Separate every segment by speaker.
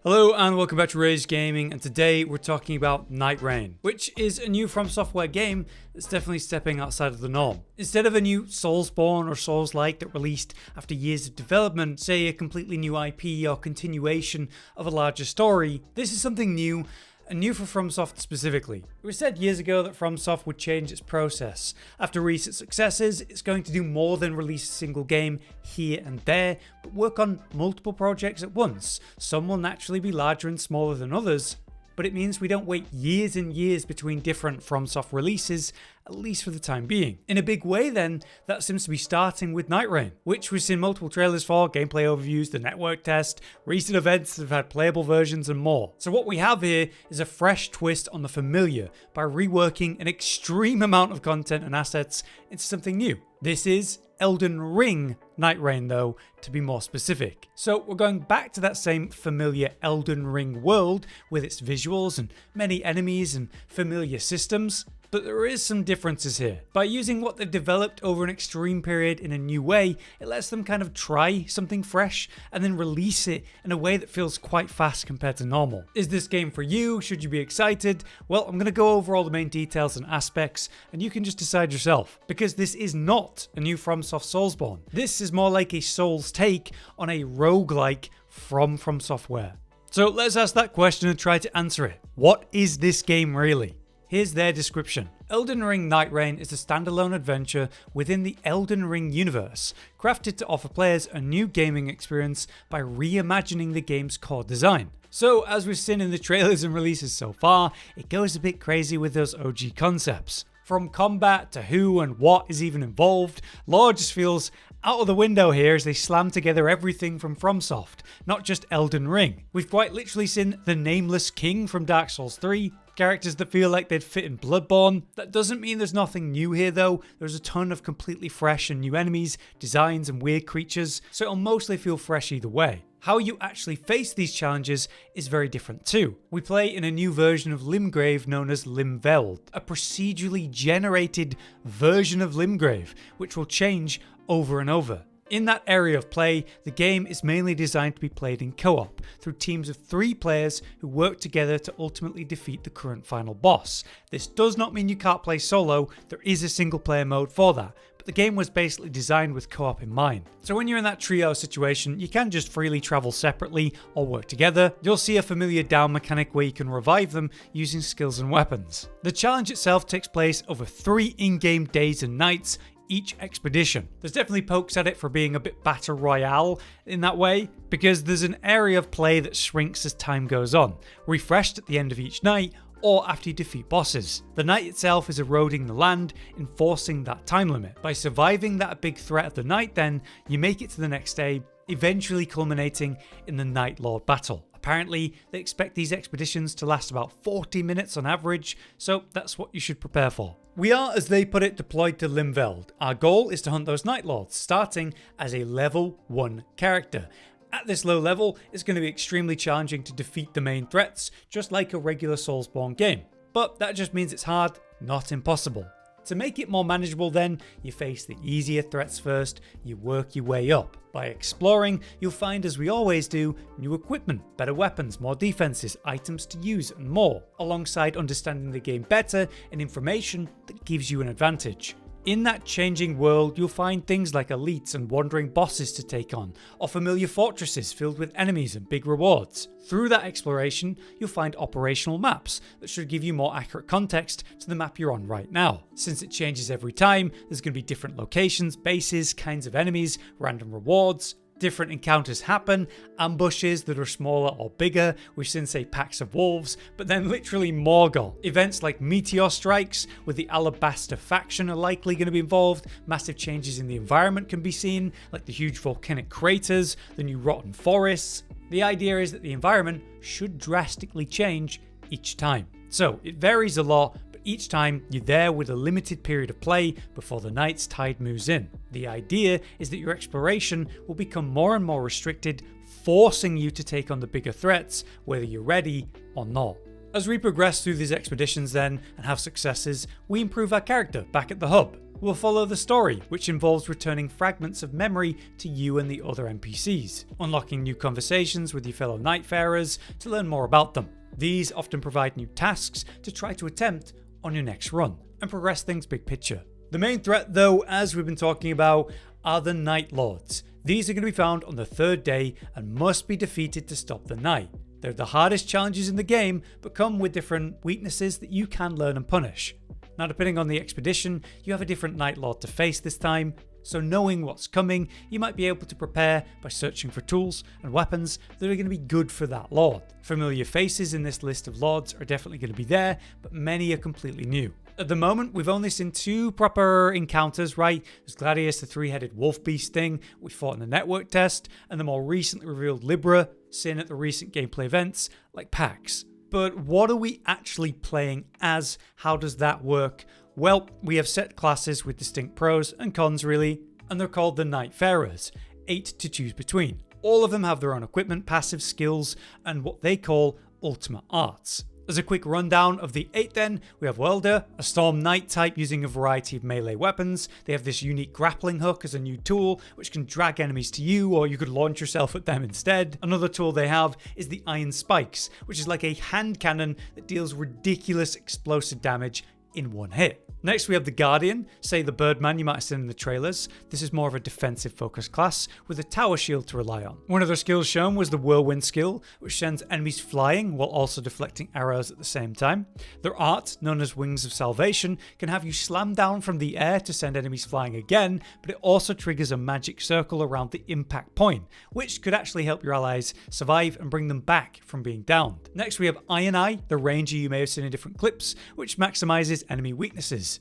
Speaker 1: Hello and welcome back to Rage Gaming, and today we're talking about Nightreign, which is a new From Software game that's definitely stepping outside of the norm. Instead of a new Soulsborne or Souls-like that released after years of development, say a completely new IP or continuation of a larger story, this is something new, and new for FromSoft specifically. It was said years ago that FromSoft would change its process. After recent successes, it's going to do more than release a single game here and there, but work on multiple projects at once. Some will naturally be larger and smaller than others, but it means we don't wait years and years between different FromSoft releases, at least for the time being. In a big way then, that seems to be starting with Nightreign, which we've seen multiple trailers for, gameplay overviews, the network test, recent events that have had playable versions and more. So what we have here is a fresh twist on the familiar by reworking an extreme amount of content and assets into something new. This is Elden Ring Nightreign though, to be more specific. So we're going back to that same familiar Elden Ring world with its visuals and many enemies and familiar systems, but there is some differences here. By using what they've developed over an extreme period in a new way, it lets them kind of try something fresh and then release it in a way that feels quite fast compared to normal. Is this game for you? Should you be excited? Well, I'm going to go over all the main details and aspects and you can just decide yourself, because this is not a new FromSoft Soulsborne. This is more like a Souls take on a roguelike from Software. So let's ask that question and try to answer it. What is this game really? Here's their description. Elden Ring Nightreign is a standalone adventure within the Elden Ring universe, crafted to offer players a new gaming experience by reimagining the game's core design. So, as we've seen in the trailers and releases so far, it goes a bit crazy with those OG concepts. From combat to who and what is even involved, lore just feels out of the window here as they slam together everything from FromSoft, not just Elden Ring. We've quite literally seen the Nameless King from Dark Souls 3, characters that feel like they'd fit in Bloodborne. That doesn't mean there's nothing new here though. There's a ton of completely fresh and new enemies, designs and weird creatures, so it'll mostly feel fresh either way. How you actually face these challenges is very different too. We play in a new version of Limgrave known as Limveld, a procedurally generated version of Limgrave, which will change over and over. In that area of play, the game is mainly designed to be played in co-op, through teams of 3 players who work together to ultimately defeat the current final boss. This does not mean you can't play solo, there is a single player mode for that, but the game was basically designed with co-op in mind. So when you're in that trio situation, you can just freely travel separately or work together. You'll see a familiar down mechanic where you can revive them using skills and weapons. The challenge itself takes place over 3 in-game days and nights, each expedition. There's definitely pokes at it for being a bit battle royale in that way, because there's an area of play that shrinks as time goes on, refreshed at the end of each night or after you defeat bosses. The night itself is eroding the land, enforcing that time limit. By surviving that big threat of the night then, you make it to the next day, eventually culminating in the Nightlord battle. Apparently, they expect these expeditions to last about 40 minutes on average, so that's what you should prepare for. We are, as they put it, deployed to Limveld. Our goal is to hunt those Nightlords, starting as a level 1 character. At this low level, it's going to be extremely challenging to defeat the main threats, just like a regular Soulsborne game. But that just means it's hard, not impossible. To make it more manageable then, you face the easier threats first, you work your way up. By exploring, you'll find, as we always do, new equipment, better weapons, more defenses, items to use and more, alongside understanding the game better and information that gives you an advantage. In that changing world, you'll find things like elites and wandering bosses to take on, or familiar fortresses filled with enemies and big rewards. Through that exploration, you'll find operational maps that should give you more accurate context to the map you're on right now. Since it changes every time, there's going to be different locations, bases, kinds of enemies, random rewards. Different encounters happen, ambushes that are smaller or bigger, we've seen say packs of wolves, but then literally Morgul. Events like meteor strikes with the Alabaster faction are likely going to be involved, massive changes in the environment can be seen, like the huge volcanic craters, the new rotten forests. The idea is that the environment should drastically change each time. So it varies a lot, but each time you're there with a limited period of play before the night's tide moves in. The idea is that your exploration will become more and more restricted, forcing you to take on the bigger threats, whether you're ready or not. As we progress through these expeditions then and have successes, we improve our character back at the hub. we'll follow the story, which involves returning fragments of memory to you and the other NPCs, unlocking new conversations with your fellow Nightfarers to learn more about them. These often provide new tasks to try to attempt on your next run, and progress things big picture. The main threat though, as we've been talking about, are the nightlords. These are going to be found on the third day and must be defeated to stop the night. They're the hardest challenges in the game, but come with different weaknesses that you can learn and punish. Now, depending on the expedition, you have a different nightlord to face this time, so knowing what's coming, you might be able to prepare by searching for tools and weapons that are going to be good for that lord. Familiar faces in this list of lords are definitely going to be there, but many are completely new. At the moment, we've only seen 2 proper encounters, right? There's Gladius, the 3-headed wolf beast thing, we fought in the network test, and the more recently revealed Libra, seen at the recent gameplay events, like PAX. But what are we actually playing as? How does that work? Well, we have set classes with distinct pros and cons really, and they're called the Nightfarers, 8 to choose between. All of them have their own equipment, passive skills, and what they call ultimate arts. As a quick rundown of the 8 then, we have Wylder, a Storm Knight type using a variety of melee weapons. They have this unique grappling hook as a new tool, which can drag enemies to you, or you could launch yourself at them instead. Another tool they have is the Iron Spikes, which is like a hand cannon that deals ridiculous explosive damage in one hit. Next we have the Guardian, say the Birdman you might have seen in the trailers. This is more of a defensive focused class with a tower shield to rely on. One of their skills shown was the Whirlwind skill, which sends enemies flying while also deflecting arrows at the same time. Their art, known as Wings of Salvation, can have you slam down from the air to send enemies flying again, but it also triggers a magic circle around the impact point, which could actually help your allies survive and bring them back from being downed. Next we have Ironeye, the ranger you may have seen in different clips, which maximizes enemy weaknesses.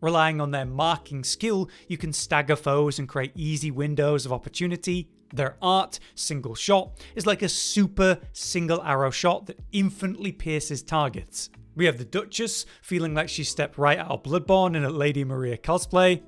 Speaker 1: Relying on their marking skill, you can stagger foes and create easy windows of opportunity. Their art, Single Shot, is like a super single arrow shot that infinitely pierces targets. We have the Duchess, feeling like she stepped right out of Bloodborne in a Lady Maria cosplay.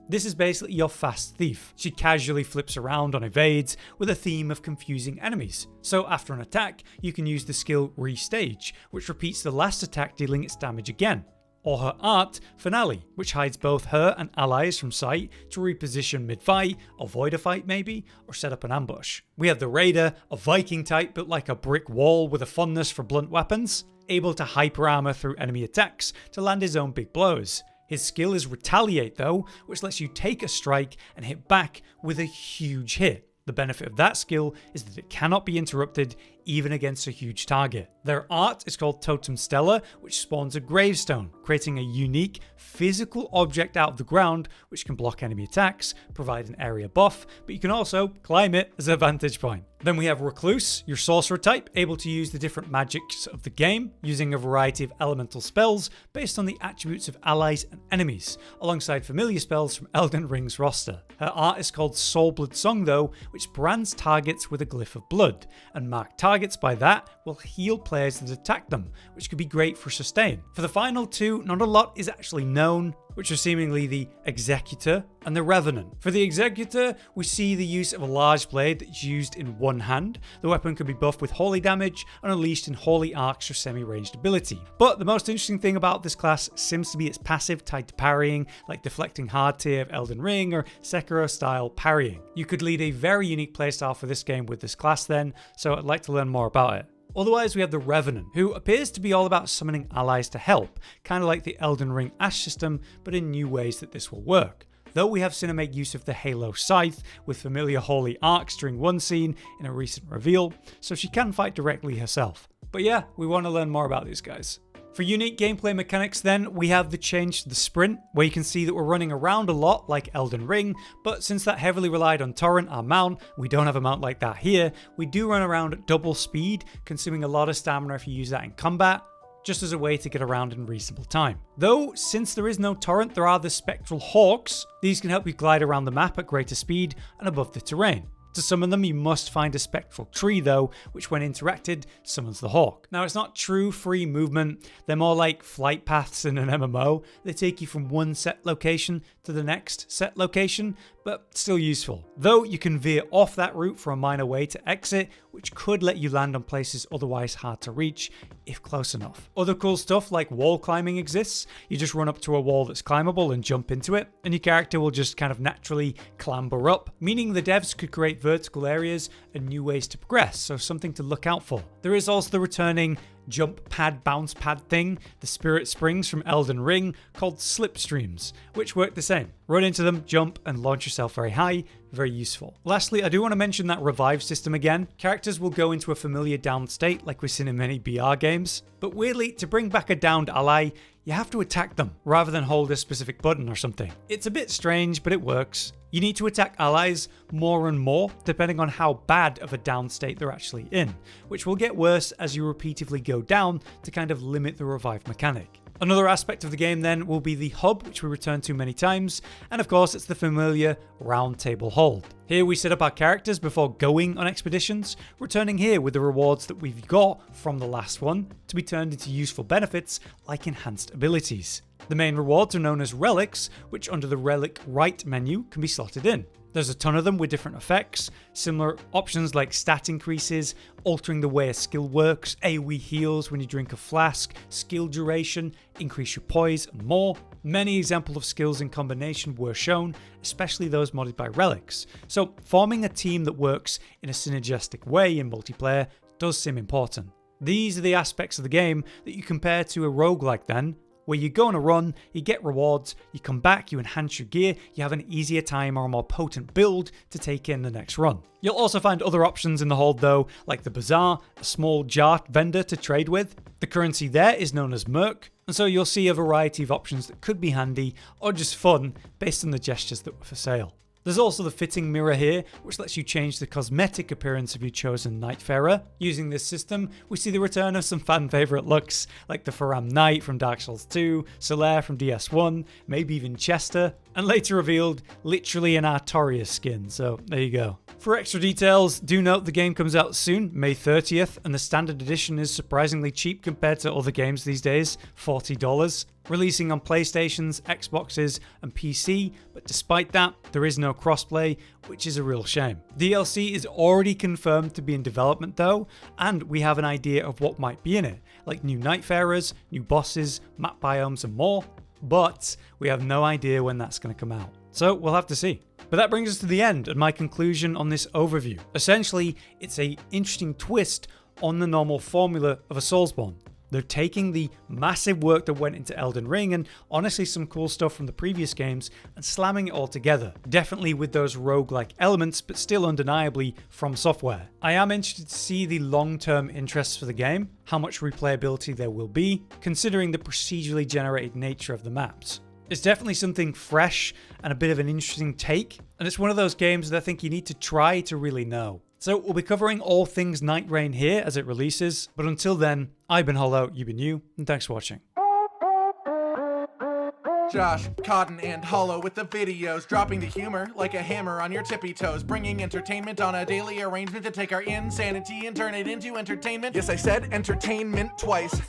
Speaker 1: This is basically your fast thief. She casually flips around on evades with a theme of confusing enemies. So after an attack, you can use the skill Restage, which repeats the last attack dealing its damage again. Or her art, Finale, which hides both her and allies from sight to reposition mid-fight, avoid a fight maybe, or set up an ambush. We have the Raider, a Viking type built like a brick wall with a fondness for blunt weapons, able to hyper armor through enemy attacks to land his own big blows. His skill is Retaliate though, which lets you take a strike and hit back with a huge hit. The benefit of that skill is that it cannot be interrupted even against a huge target. Their art is called Totem Stella, which spawns a gravestone, creating a unique physical object out of the ground which can block enemy attacks, provide an area buff, but you can also climb it as a vantage point. Then we have Recluse, your sorcerer type, able to use the different magics of the game, using a variety of elemental spells based on the attributes of allies and enemies, alongside familiar spells from Elden Ring's roster. Her art is called Soul Blood Song though, which brands targets with a glyph of blood, and marked targets by that will heal players that attack them, which could be great for sustain. For the final 2, not a lot is actually known, which are seemingly the Executor and the Revenant. For the Executor, we see the use of a large blade that's used in one hand. The weapon can be buffed with holy damage and unleashed in holy arcs for semi-ranged ability. But the most interesting thing about this class seems to be its passive tied to parrying, like deflecting hard tier of Elden Ring or Sekiro style parrying. You could lead a very unique playstyle for this game with this class then, so I'd like to learn more about it. Otherwise, we have the Revenant, who appears to be all about summoning allies to help, kind of like the Elden Ring Ash system, but in new ways that this will work. Though we have seen her make use of the Halo Scythe, with familiar holy arcs during one scene in a recent reveal, so she can fight directly herself. But yeah, we want to learn more about these guys. For unique gameplay mechanics then, we have the change to the sprint, where you can see that we're running around a lot like Elden Ring, but since that heavily relied on Torrent, our mount, we don't have a mount like that here, we do run around at double speed, consuming a lot of stamina if you use that in combat, just as a way to get around in reasonable time. Though, since there is no torrent, there are the spectral hawks. These can help you glide around the map at greater speed and above the terrain. To summon them, you must find a spectral tree though, which when interacted, summons the hawk. Now it's not true free movement, they're more like flight paths in an MMO. They take you from one set location to the next set location, but still useful. Though you can veer off that route for a minor way to exit, which could let you land on places otherwise hard to reach, if close enough. Other cool stuff like wall climbing exists. You just run up to a wall that's climbable and jump into it, and your character will just kind of naturally clamber up, meaning the devs could create vertical areas and new ways to progress, so something to look out for. There is also the returning jump pad bounce pad thing, the spirit springs from Elden Ring, called slipstreams, which work the same. Run into them, jump, and launch yourself very high. Very useful. Lastly, I do want to mention that revive system again. Characters will go into a familiar downed state like we've seen in many BR games, but weirdly, to bring back a downed ally, you have to attack them rather than hold a specific button or something. It's a bit strange, but it works. You need to attack allies more and more depending on how bad of a down state they're actually in, which will get worse as you repeatedly go down to kind of limit the revive mechanic. Another aspect of the game then will be the hub, which we return to many times, and of course it's the familiar Roundtable hold. Here we set up our characters before going on expeditions, returning here with the rewards that we've got from the last one to be turned into useful benefits like enhanced abilities. The main rewards are known as relics, which under the relic right menu can be slotted in. There's a ton of them with different effects, similar options like stat increases, altering the way a skill works, AoE heals when you drink a flask, skill duration, increase your poise, and more. Many examples of skills in combination were shown, especially those modded by relics. So forming a team that works in a synergistic way in multiplayer does seem important. These are the aspects of the game that you compare to a roguelike then, where you go on a run, you get rewards, you come back, you enhance your gear, you have an easier time or a more potent build to take in the next run. You'll also find other options in the hold though, like the bazaar, a small jar vendor to trade with. The currency there is known as merc, and so you'll see a variety of options that could be handy or just fun based on the gestures that were for sale. There's also the fitting mirror here, which lets you change the cosmetic appearance of your chosen Nightfarer. Using this system, we see the return of some fan favourite looks, like the Faram Knight from Dark Souls 2, Solaire from DS1, maybe even Chester, and later revealed literally an Artorias skin, so there you go. For extra details, do note the game comes out soon, May 30th, and the standard edition is surprisingly cheap compared to other games these days, $40. Releasing on PlayStations, Xboxes, and PC, but despite that, there is no crossplay, which is a real shame. DLC is already confirmed to be in development though, and we have an idea of what might be in it, like new Nightfarers, new bosses, map biomes, and more, but we have no idea when that's going to come out. So we'll have to see. But that brings us to the end and my conclusion on this overview. Essentially, it's an interesting twist on the normal formula of a Soulsborne. They're taking the massive work that went into Elden Ring and honestly some cool stuff from the previous games and slamming it all together. Definitely with those roguelike elements, but still undeniably from software. I am interested to see the long-term interests for the game, how much replayability there will be, considering the procedurally generated nature of the maps. It's definitely something fresh and a bit of an interesting take, and it's one of those games that I think you need to try to really know. So we'll be covering all things Nightreign here as it releases, but until then, I've been Hollow, you've been you, and thanks for watching.
Speaker 2: Josh, Cotton, and Hollow with the videos, dropping the humor like a hammer on your tippy toes, bringing entertainment on a daily arrangement to take our insanity and turn it into entertainment. Yes, I said entertainment twice,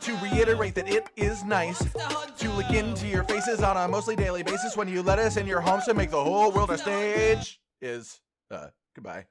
Speaker 2: to reiterate that it is nice to look into your faces on a mostly daily basis when you let us in your homes to make the whole world a stage. Goodbye.